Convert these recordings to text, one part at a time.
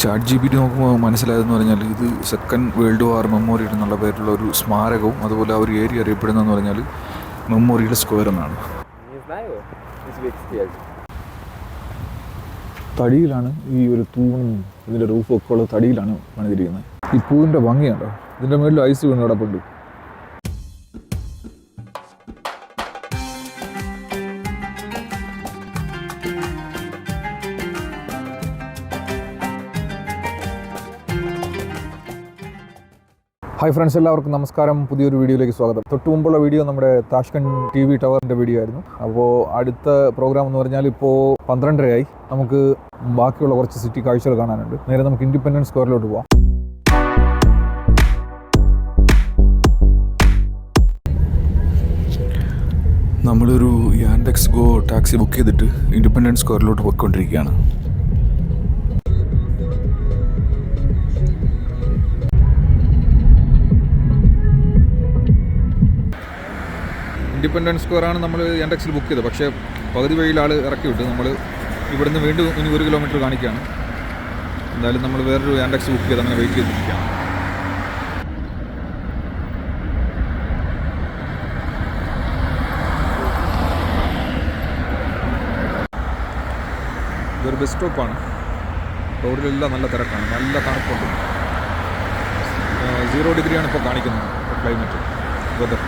ChatGPT നോക്കുമ്പോൾ മനസ്സിലായതെന്ന് പറഞ്ഞാൽ ഇത് സെക്കൻഡ് വേൾഡ് വാർ മെമ്മോറിയൽ എന്നുള്ള പേരിലുള്ള ഒരു സ്മാരകവും അതുപോലെ ആ ഒരു ഏരിയ അറിയപ്പെടുന്നതെന്ന് പറഞ്ഞാൽ മെമ്മോറിയൽ സ്ക്വയർ എന്നാണ്. തടിയിലാണ് ഈ ഒരു തൂണും ഇതിൻ്റെ റൂഫും ഒക്കെ ഉള്ള തടിയിലാണ് പണിതിരിക്കുന്നത്. ഈ പൂവിൻ്റെ ഭംഗിയുണ്ടോ, ഇതിൻ്റെ മുകളിൽ ഐസ് വീണ് കിടപ്പുണ്ട്. ഹായ് ഫ്രണ്ട്സ്, എല്ലാവർക്കും നമസ്കാരം. പുതിയൊരു വീഡിയോയിലേക്ക് സ്വാഗതം. തൊട്ട് മുമ്പുള്ള വീഡിയോ നമ്മുടെ താഷ്കണ്ട് TV ടവറിൻ്റെ വീഡിയോ ആയിരുന്നു. അപ്പോൾ അടുത്ത പ്രോഗ്രാം എന്ന് പറഞ്ഞാൽ ഇപ്പോൾ 12:30 നമുക്ക് ബാക്കിയുള്ള കുറച്ച് സിറ്റി കാഴ്ചകൾ കാണാനുണ്ട്. നേരെ നമുക്ക് ഇൻഡിപെൻഡൻസ് സ്ക്വയറിലോട്ട് പോവാം. നമ്മളൊരു യാൻഡെക്സ് ഗോ ടാക്സി ബുക്ക് ചെയ്തിട്ട് ഇൻഡിപെൻഡൻസ് സ്ക്വയറിലോട്ട് പോയിക്കൊണ്ടിരിക്കുകയാണ്. ഇൻഡിപെൻഡൻസ് സ്ക്വയറാണ് നമ്മൾ യാൻഡെക്സിൽ ബുക്ക് ചെയ്തത്. പക്ഷേ പകുതി വഴിയിൽ ആൾ ഇറക്കി വിട്ട് നമ്മൾ ഇവിടുന്ന് വീണ്ടും ഇനി 1 കിലോമീറ്റർ കാണിക്കുകയാണ്. എന്തായാലും നമ്മൾ വേറൊരു യാൻഡെക്സ് ബുക്ക് ചെയ്ത് അങ്ങനെ വെയിറ്റ് ചെയ്തിരിക്കുകയാണ്. ഇതൊരു ബസ് സ്റ്റോപ്പാണ്. റോഡിലെല്ലാം നല്ല തിരക്കാണ്, നല്ല തണുപ്പുണ്ട്. 0 ഡിഗ്രിയാണ് ഇപ്പോൾ കാണിക്കുന്നത് ക്ലൈമറ്റ്, വെതർ.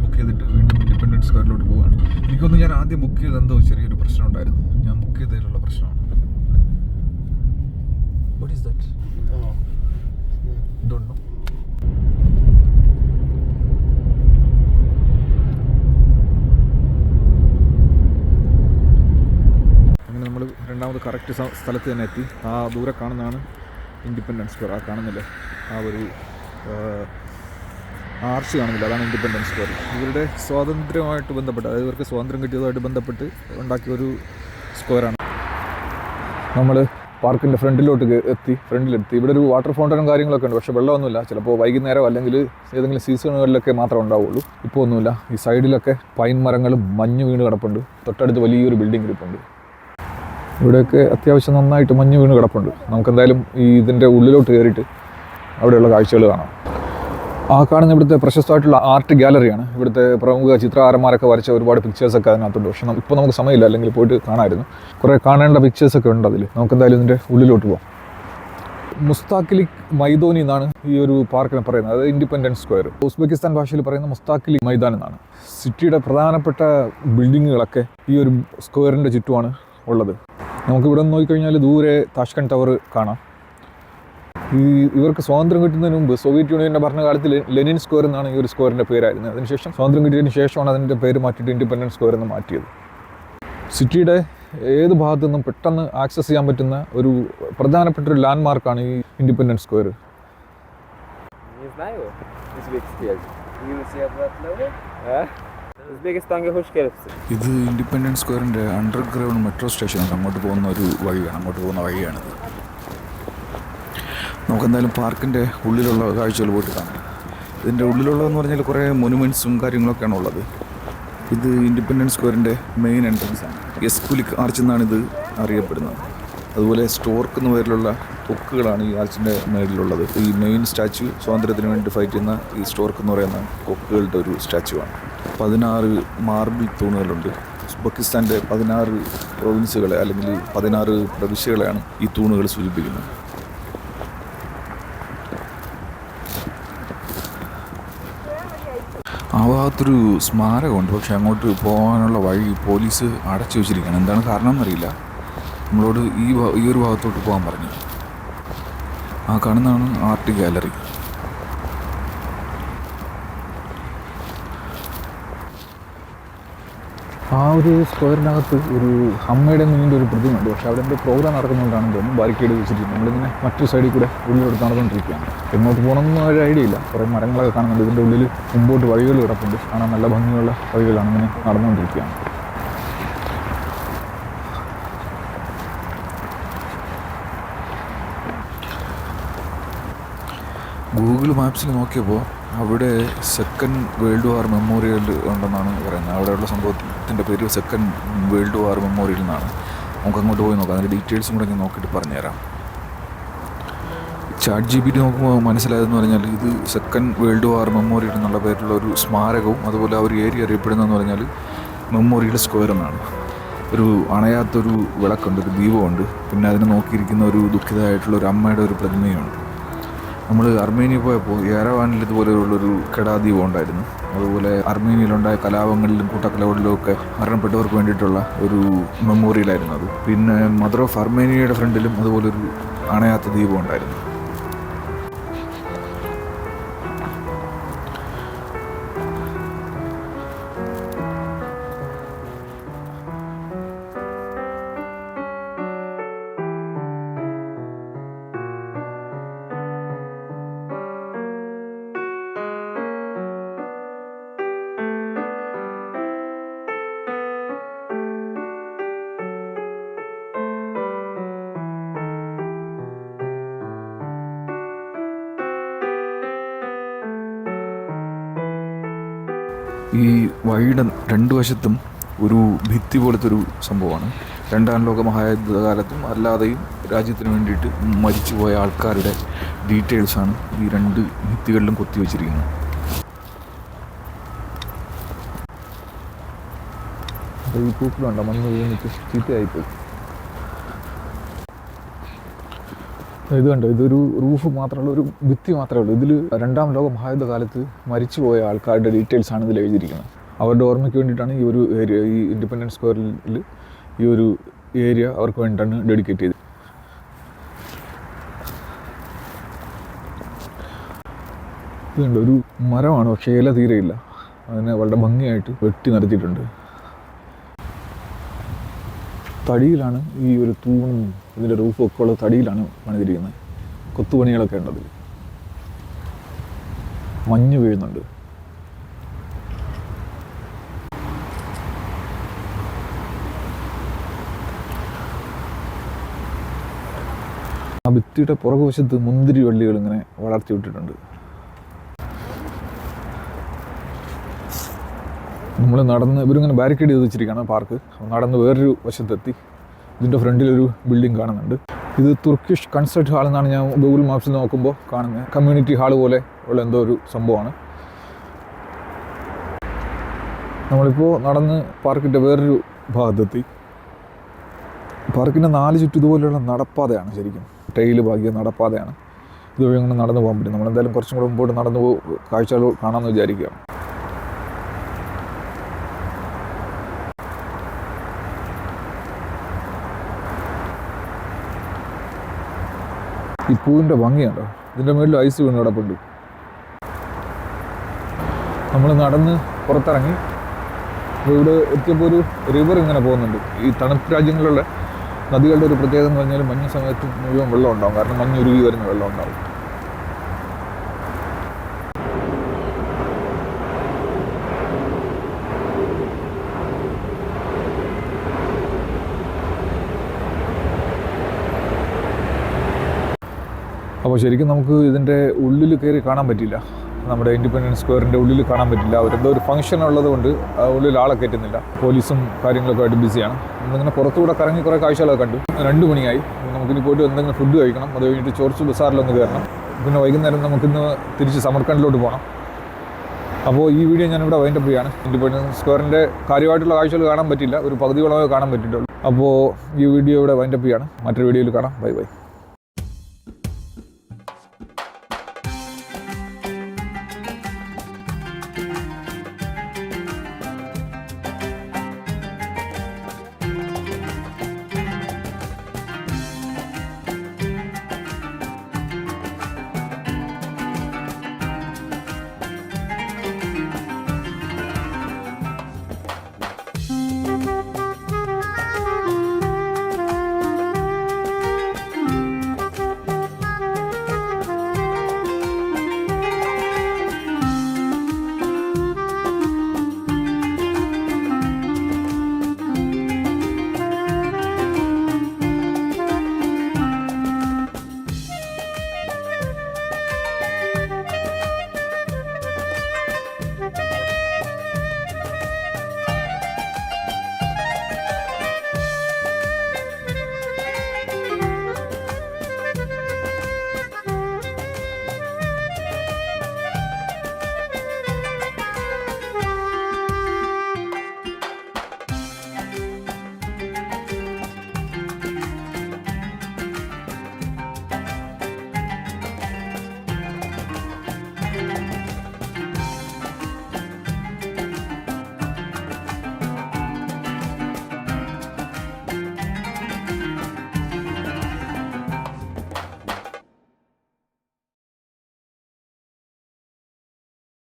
ബുക്ക് ചെയ്തിട്ട് വീണ്ടും ഇൻഡിപെൻഡൻസ് സ്ക്വയറിലോട്ട് പോവുകയാണ്. എനിക്കൊന്ന് ഞാൻ ആദ്യം ബുക്ക് ചെയ്ത് എന്തോ ചെറിയൊരു പ്രശ്നം ഉണ്ടായിരുന്നു. ഞാൻ ബുക്ക് ചെയ്തതിലുള്ള പ്രശ്നമാണ്. What is that? Don't know. അങ്ങനെ നമ്മൾ രണ്ടാമത് കറക്റ്റ് സ്ഥലത്ത് തന്നെ എത്തി. ആ ദൂരെ കാണുന്നതാണ് ഇൻഡിപെൻഡൻസ് സ്ക്വയർ. ആ കാണുന്നില്ലേ, ആ ഒരു ആർച്ച് കാണുന്നില്ല, അതാണ് ഇൻഡിപെൻഡൻസ് സ്ക്വയർ. ഇവരുടെ സ്വാതന്ത്ര്യമായിട്ട് ബന്ധപ്പെട്ട്, അതായത് ഇവർക്ക് സ്വാതന്ത്ര്യം കിട്ടിയതുമായിട്ട് ബന്ധപ്പെട്ട് ഉണ്ടാക്കിയ ഒരു സ്ക്വയറാണ്. നമ്മൾ പാർക്കിൻ്റെ ഫ്രണ്ടിലെത്തി. ഇവിടെ ഒരു വാട്ടർ ഫൗണ്ടനും കാര്യങ്ങളൊക്കെ ഉണ്ട്. പക്ഷേ വെള്ളമൊന്നുമില്ല. ചിലപ്പോൾ വൈകുന്നേരം അല്ലെങ്കിൽ ഏതെങ്കിലും സീസണുകളിലൊക്കെ മാത്രമേ ഉണ്ടാവുള്ളൂ. ഇപ്പോൾ ഒന്നുമില്ല. ഈ സൈഡിലൊക്കെ പൈൻ മരങ്ങളും മഞ്ഞ് വീണ് കിടപ്പുണ്ട്. തൊട്ടടുത്ത് വലിയൊരു ബിൽഡിംഗ് ഇരിപ്പുണ്ട്. ഇവിടെയൊക്കെ അത്യാവശ്യം നന്നായിട്ട് മഞ്ഞ് വീണ് കിടപ്പുണ്ട്. നമുക്കെന്തായാലും ഇതിൻ്റെ ഉള്ളിലോട്ട് കയറിയിട്ട് അവിടെയുള്ള കാഴ്ചകൾ കാണാം. ആ കാണുന്ന ഇവിടുത്തെ പ്രശസ്തമായിട്ടുള്ള ആർട്ട് ഗാലറിയാണ്. ഇവിടുത്തെ പ്രമുഖ ചിത്രകാരന്മാരൊക്കെ വരച്ച ഒരുപാട് പിക്ചേഴ്സൊക്കെ അതിനകത്തുണ്ട്. പക്ഷേ ഇപ്പോൾ നമുക്ക് സമയമില്ല, അല്ലെങ്കിൽ പോയിട്ട് കാണാമായിരുന്നു. കുറേ കാണേണ്ട പിക്ചേഴ്സൊക്കെ ഉണ്ട് അതിൽ. നമുക്കെന്തായാലും ഇതിൻ്റെ ഉള്ളിലോട്ട് പോകാം. മുസ്താഖിലി മൈതാനി എന്നാണ് ഈ ഒരു പാർക്കിനെ പറയുന്നത്. അതായത് ഇൻഡിപെൻഡൻസ് സ്ക്വയർ. ഉസ്ബെക്കിസ്ഥാൻ ഭാഷയിൽ പറയുന്ന മുസ്താഖിലി മൈതാൻ എന്നാണ്. സിറ്റിയുടെ പ്രധാനപ്പെട്ട ബിൽഡിങ്ങുകളൊക്കെ ഈ ഒരു സ്ക്വയറിൻ്റെ ചുറ്റുമാണ് ഉള്ളത്. നമുക്കിവിടെ നിന്ന് നോക്കിക്കഴിഞ്ഞാൽ ദൂരെ താഷ്കണ്ട് ടവർ കാണാം. ഇവർക്ക് സ്വാതന്ത്ര്യം കിട്ടുന്നതിന് മുമ്പ് സോവിയറ്റ് യൂണിയൻ്റെ ഭരണകാലത്തിൽ ലെനിൻ സ്ക്വയർ എന്നാണ് ഈ ഒരു സ്ക്വയറിൻ്റെ പേരായിരുന്നത്. അതിനുശേഷം സ്വാതന്ത്ര്യം കിട്ടിയതിന് ശേഷമാണ് അതിൻ്റെ പേര് മാറ്റിയിട്ട് ഇൻഡിപെൻഡൻസ് സ്ക്വയർ എന്ന് മാറ്റിയത്. സിറ്റിയുടെ ഏത് ഭാഗത്തു നിന്നും പെട്ടെന്ന് ആക്സസ് ചെയ്യാൻ പറ്റുന്ന ഒരു പ്രധാനപ്പെട്ട ഒരു ലാൻഡ് മാർക്കാണ് ഈ ഇൻഡിപെൻഡൻസ് സ്ക്വയർ. ഇത് ഇൻഡിപെൻഡൻസ് സ്ക്വയറിൻ്റെ അണ്ടർഗ്രൗണ്ട് മെട്രോ സ്റ്റേഷനാണ്. അങ്ങോട്ട് പോകുന്ന വഴിയാണിത്. നമുക്കെന്തായാലും പാർക്കിൻ്റെ ഉള്ളിലുള്ള കാഴ്ചകൾ പോയിട്ട് കാണാം. ഇതിൻ്റെ ഉള്ളിലുള്ളതെന്ന് പറഞ്ഞാൽ കുറേ മൊനുമെൻറ്റ്സും കാര്യങ്ങളൊക്കെയാണ് ഉള്ളത്. ഇത് ഇൻഡിപെൻഡൻസ് സ്ക്വയറിൻ്റെ മെയിൻ എൻട്രൻസ് ആണ്. എസ്കുലിക് ആർച്ച് എന്നാണ് ഇത് അറിയപ്പെടുന്നത്. അതുപോലെ സ്റ്റോർക്ക് എന്ന പേരിലുള്ള കൊക്കുകളാണ് ഈ ആർച്ചിൻ്റെ മേളിലുള്ളത്. ഈ മെയിൻ സ്റ്റാച്യു സ്വാതന്ത്ര്യത്തിന് വേണ്ടി ഫൈറ്റ് ചെയ്യുന്ന ഈ സ്റ്റോർക്ക് എന്ന് പറയുന്ന കൊക്കുകളുടെ ഒരു സ്റ്റാച്യു ആണ്. 16 മാർബിൾ തൂണുകളുണ്ട്. ഉസ്ബെക്കിസ്ഥാൻ്റെ 16 പ്രൊവിൻസുകളെ അല്ലെങ്കിൽ 16 പ്രവിശ്യകളെയാണ് ഈ തൂണുകൾ സൂചിപ്പിക്കുന്നത്. ആ ഭാഗത്തൊരു സ്മാരകമുണ്ട്. പക്ഷെ അങ്ങോട്ട് പോകാനുള്ള വഴി പോലീസ് അടച്ചു വെച്ചിരിക്കുകയാണ്. എന്താണ് കാരണം എന്നറിയില്ല. നമ്മളോട് ഈ ഒരു ഭാഗത്തോട്ട് പോകാൻ പറഞ്ഞു. ആ കാണുന്നതാണ് ആർട്ട് ഗാലറി. ആ ഒരു സ്ക്വയറിനകത്ത് ഒരു അമ്മയുടെ മുന്നിൻ്റെ ഒരു പ്രതിമയുണ്ട്. പക്ഷേ അവിടെ എന്തോ പ്രോഗ്രാം നടക്കുന്നുകൊണ്ടാണെന്ന് തോന്നുന്നു ബാരിക്കേഡ് വെച്ചിട്ട് നമ്മളിങ്ങനെ മറ്റു സൈഡിൽ കൂടെ ഉള്ളിലോട്ട് നടന്നുകൊണ്ടിരിക്കുകയാണ്. എങ്ങോട്ട് പോകണമെന്നൊന്നും ഒരു ഐഡിയ ഇല്ല. കുറേ മരങ്ങളൊക്കെ കാണുന്നുണ്ട്. ഇതിൻ്റെ ഉള്ളിൽ മുമ്പോട്ട് വഴികൾ കിടപ്പുണ്ട്. കാണാൻ നല്ല ഭംഗിയുള്ള വഴികളാണ്. ഇങ്ങനെ നടന്നുകൊണ്ടിരിക്കുകയാണ്. ഗൂഗിൾ മാപ്സിൽ നോക്കിയപ്പോൾ അവിടെ സെക്കൻഡ് വേൾഡ് വാർ മെമ്മോറിയൽ ഉണ്ടെന്നാണ് പറയുന്നത്. അവിടെയുള്ള സംഭവത്തിൻ്റെ പേര് സെക്കൻഡ് വേൾഡ് വാർ മെമ്മോറിയൽ എന്നാണ്. നമുക്ക് അങ്ങോട്ട് പോയി നോക്കാം. അതിൻ്റെ ഡീറ്റെയിൽസും കൂടെ ഞാൻ നോക്കിയിട്ട് പറഞ്ഞുതരാം. ChatGPT നോക്കുമ്പോൾ മനസ്സിലായതെന്ന് പറഞ്ഞാൽ ഇത് സെക്കൻഡ് വേൾഡ് വാർ മെമ്മോറിയൽ എന്നുള്ള പേരിലുള്ള ഒരു സ്മാരകവും അതുപോലെ ആ ഒരു ഏരിയ അറിയപ്പെടുന്നതെന്ന് പറഞ്ഞാൽ മെമ്മോറിയൽ സ്ക്വയർ എന്നാണ്. ഒരു അണയാത്തൊരു വിളക്കുണ്ട്, ഒരു ദീപമുണ്ട്, പിന്നെ അതിനെ നോക്കിയിരിക്കുന്ന ഒരു ദുഃഖിതമായിട്ടുള്ള ഒരു അമ്മയുടെ ഒരു പ്രതിമയുണ്ട്. നമ്മൾ അർമേനിയ പോയപ്പോൾ യെരവാനിൽ ഇതുപോലെയുള്ളൊരു കെടാദ്വീപം ഉണ്ടായിരുന്നു. അതുപോലെ അർമേനിയയിലുണ്ടായ കലാപങ്ങളിലും കൂട്ടക്കലകളിലും ഒക്കെ മരണപ്പെട്ടവർക്ക് വേണ്ടിയിട്ടുള്ള ഒരു മെമ്മോറിയലായിരുന്നു അത്. പിന്നെ മദർ ഓഫ് അർമേനിയയുടെ ഫ്രണ്ടിലും അതുപോലൊരു അണയാത്ത ദ്വീപം ഉണ്ടായിരുന്നു. ഈ വഴിയുടെ രണ്ട് വശത്തും ഒരു ഭിത്തി പോലത്തെ ഒരു സംഭവമാണ്. രണ്ടാം ലോക മഹായുദ്ധകാലത്തും അല്ലാതെയും രാജ്യത്തിന് വേണ്ടിയിട്ട് മരിച്ചുപോയ ആൾക്കാരുടെ ഡീറ്റെയിൽസാണ് ഈ രണ്ട് ഭിത്തികളിലും കൊത്തിവെച്ചിരിക്കുന്നത്. ഈ പൂക്കളുണ്ടോ മണ്ണ് വീണിട്ട് ചീത്തയായിപ്പോയി. ഇത് കണ്ടോ, ഇതൊരു റൂഫ് മാത്രമുള്ള ഒരു ഭിത്തി മാത്രമേ ഉള്ളൂ. ഇതിൽ രണ്ടാം ലോക മഹായുദ്ധ കാലത്ത് മരിച്ചുപോയ ആൾക്കാരുടെ ഡീറ്റെയിൽസാണ് ഇതിൽ എഴുതിയിരിക്കുന്നത്. അവരുടെ ഓർമ്മയ്ക്ക് വേണ്ടിയിട്ടാണ് ഈ ഒരു ഏരിയ, ഈ ഇൻഡിപെൻഡൻസ് സ്ക്വയറിൽ ഈ ഒരു ഏരിയ അവർക്ക് വേണ്ടിയിട്ടാണ് ഡെഡിക്കേറ്റ് ചെയ്തത്. ഇത് കണ്ടോ, ഒരു മരമാണ്, പക്ഷേ ഇല തീരെയില്ല. അതിനെ വളരെ ഭംഗിയായിട്ട് വെട്ടി നടത്തിയിട്ടുണ്ട്. തടിയിലാണ് ഈ ഒരു തൂണും ഇതിൻ്റെ റൂഫും ഒക്കെ ഉള്ള തടിയിലാണ് പണിതിരിക്കുന്നത്. കൊത്തുപണികളൊക്കെ ഉണ്ട്. അതിൽ മഞ്ഞ് വീഴുന്നുണ്ട്. ആ ഭിത്തിയുടെ പുറകുവശത്ത് മുന്തിരി വള്ളികൾ ഇങ്ങനെ വളർത്തി വിട്ടിട്ടുണ്ട്. നമ്മൾ നടന്ന് ഇവരിങ്ങനെ ബാരിക്കേഡ് ചെയ്ത് വെച്ചിരിക്കുകയാണ് പാർക്ക്. നടന്ന് വേറൊരു വശത്തെത്തി. ഇതിൻ്റെ ഫ്രണ്ടിലൊരു ബിൽഡിംഗ് കാണുന്നുണ്ട്. ഇത് തുർക്കിഷ് കൺസേർട്ട് ഹാൾ എന്നാണ് ഞാൻ ഗൂഗിൾ മാപ്സിൽ നോക്കുമ്പോൾ കാണുന്നത്. കമ്മ്യൂണിറ്റി ഹാൾ പോലെ ഉള്ള എന്തോ ഒരു സംഭവമാണ്. നമ്മളിപ്പോൾ നടന്ന് പാർക്കിൻ്റെ വേറൊരു ഭാഗത്തെത്തി. പാർക്കിൻ്റെ 4 ചുറ്റും ഇതുപോലെയുള്ള നടപ്പാതയാണ്, ശരിക്കും ടൈല് ഭാഗ്യ നടപ്പാതയാണ്. ഇതുവഴി അങ്ങനെ നടന്നു പോകാൻ പറ്റും. നമ്മളെന്തായാലും കുറച്ചും കൂടെ മുമ്പോട്ട് നടന്നു കാഴ്ചകൾ കാണാമെന്ന് വിചാരിക്കുകയാണ്. ഈ പൂവിൻ്റെ ഭംഗിയുണ്ടോ, ഇതിൻ്റെ മുകളിൽ ഐസ് വീണ് കിടപ്പുണ്ട്. നമ്മൾ നടന്ന് പുറത്തിറങ്ങി ഇവിടെ എത്തിയപ്പോൾ ഒരു റിവർ ഇങ്ങനെ പോകുന്നുണ്ട്. ഈ തണുപ്പ് രാജ്യങ്ങളിലുള്ള നദികളുടെ ഒരു പ്രത്യേകത എന്ന് പറഞ്ഞാൽ മഞ്ഞ് സമയത്ത് മുഴുവൻ വെള്ളം ഉണ്ടാകും. കാരണം മഞ്ഞുരുകി വരുന്ന വെള്ളം ഉണ്ടാകും. അപ്പോൾ ശരിക്കും നമുക്ക് ഇതിൻ്റെ ഉള്ളിൽ കയറി കാണാൻ പറ്റില്ല. നമ്മുടെ ഇൻഡിപെൻഡൻസ് സ്ക്വയറിൻ്റെ ഉള്ളിൽ കാണാൻ പറ്റില്ല. അവരെന്തോ ഒരു ഫംഗ്ഷൻ ഉള്ളത് കൊണ്ട് ഉള്ളിൽ ആളെ കയറ്റുന്നില്ല. പോലീസും കാര്യങ്ങളൊക്കെ ആയിട്ട് ബിസിയാണ്. നമ്മളിങ്ങനെ പുറത്തുകൂടെ കറങ്ങി കുറേ കാഴ്ചകളൊക്കെ കണ്ടു. 2 മണിയായി. നമുക്കിനി പോയിട്ട് എന്തെങ്കിലും ഫുഡ് കഴിക്കണം. അത് കഴിഞ്ഞിട്ട് ചോർച്ച് ബസാറിലൊന്ന് കയറണം. പിന്നെ വൈകുന്നേരം നമുക്കിന്ന് തിരിച്ച് സമർക്കണ്ടിലോട്ട് പോകണം. അപ്പോൾ ഈ വീഡിയോ ഞാനിവിടെ വൈൻഡപ്പ് ചെയ്യാണ്. ഇൻഡിപെൻഡൻസ് സ്ക്വയറിൻ്റെ കാര്യമായിട്ടുള്ള കാഴ്ചകൾ കാണാൻ പറ്റില്ല. ഒരു പകുതിയോളമേ കാണാൻ പറ്റിയിട്ടുള്ളൂ. അപ്പോൾ ഈ വീഡിയോ ഇവിടെ വൈൻഡപ്പ് ചെയ്യാണ്. മറ്റൊരു വീഡിയോയിൽ കാണാം. Bye bye.